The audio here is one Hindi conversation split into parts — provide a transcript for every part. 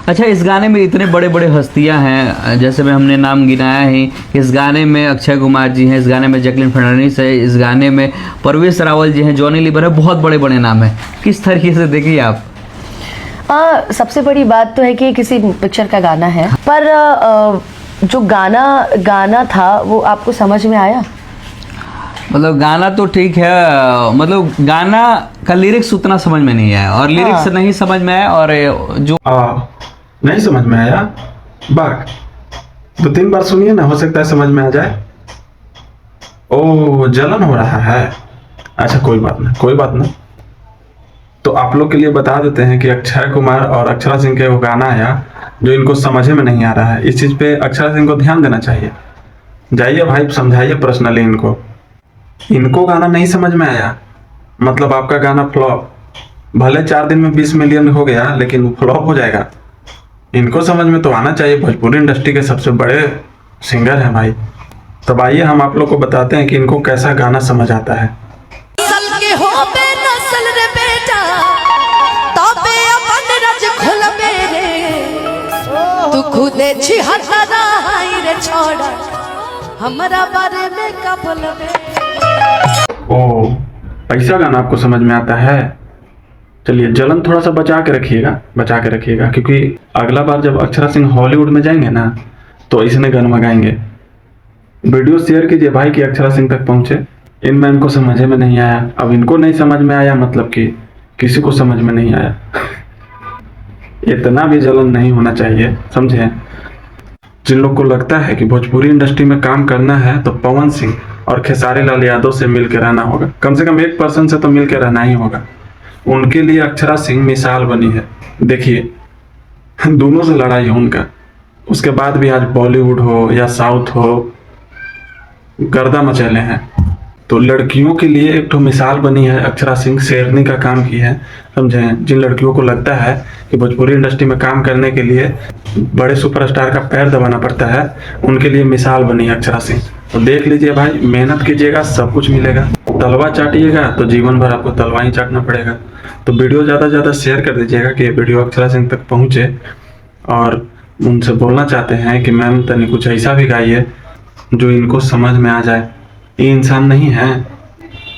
अच्छा, इस गाने में इतने बड़े बड़े हस्तियां हैं, जैसे में हमने नाम गिनाया है। इस गाने में अक्षय कुमार जी हैं, इस गाने में जैकलीन फर्नांडिस है, इस गाने में परवेश रावल जी हैं, जॉनी लीवर है, बहुत बड़े बड़े नाम हैं। किस तरीके से देखिए आप? सबसे बड़ी बात तो है कि किसी पिक्चर का गाना है, पर जो गाना था वो आपको समझ में आया? मतलब गाना तो ठीक है, मतलब गाना का लिरिक्स उतना समझ में नहीं आया, और लिरिक्स नहीं समझ में आया, और जो नहीं समझ में आया, बात 2-3 बार सुनिए ना, हो सकता है समझ में आ जाए। ओ, जलन हो रहा है। अच्छा, कोई बात नहीं। तो आप लोग के लिए बता देते हैं कि अक्षय कुमार और अक्षरा सिंह के वो गाना आया जो इनको समझ में नहीं आ रहा है। इस चीज पे अक्षरा सिंह को ध्यान देना चाहिए। जाइए भाई, समझाइए पर्सनली इनको गाना नहीं समझ में आया, मतलब आपका गाना फ्लॉप। भले 4 दिन में 20 मिलियन हो गया, लेकिन वो फ्लॉप हो जाएगा। इनको समझ में तो आना चाहिए, भोजपुरी इंडस्ट्री के सबसे बड़े सिंगर हैं भाई। तब आइए हम आप लोग को बताते हैं कि इनको कैसा गाना समझ आता है। तू खुदे छिहत्तरा हाई रे छोड़ा, हमारा बारे में का बोलबे। ओ, ऐसा गाना आपको समझ में आता है? चलिए, जलन थोड़ा सा बचा के रखिएगा, क्योंकि अगला बार जब अक्षरा सिंह हॉलीवुड में जाएंगे ना, तो इसने गाना गाएंगे। वीडियो शेयर कीजिए भाई कि अक्षरा सिंह तक पहुंचे। इन मैम को समझ में नहीं आया, अब इनको नहीं समझ में आया, मतलब कि किसी को समझ में नहीं आया। इतना भी जलन नहीं होना चाहिए, समझे? जिन लोग को लगता है कि भोजपुरी इंडस्ट्री में काम करना है तो पवन सिंह और खेसारी लाल यादव से मिलकर रहना होगा। कम से कम एक पर्सन से तो मिलकर रहना ही होगा। उनके लिए अक्षरा सिंह मिसाल बनी है। देखिए, दोनों से लड़ाई है उनका, उसके बाद भी आज बॉलीवुड हो या साउथ हो, गर्दा मचैले हैं। तो लड़कियों के लिए एक तो मिसाल बनी है अक्षरा सिंह, शेरनी का काम की है, समझे? जिन लड़कियों को लगता है कि भोजपुरी इंडस्ट्री में काम करने के लिए बड़े सुपरस्टार का पैर दबाना पड़ता है, उनके लिए मिसाल बनी है अक्षरा सिंह। तो देख लीजिए भाई, मेहनत कीजिएगा, सब कुछ मिलेगा। तलवा चाटिएगा तो जीवन भर आपको तलवा ही चाटना पड़ेगा। तो वीडियो ज़्यादा से ज़्यादा शेयर कर दीजिएगा कि वीडियो अक्षरा सिंह तक पहुँचे, और उनसे बोलना चाहते हैं कि मैम तनी कुछ ऐसा भी गाइए जो इनको समझ में आ जाए। ये इंसान नहीं है,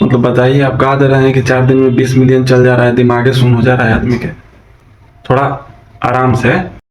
मतलब बताइए, आप गा दे रहे हैं कि 4 दिन में 20 मिलियन चल जा रहा है, दिमागे सुन हो जा रहा है आदमी के। थोड़ा आराम से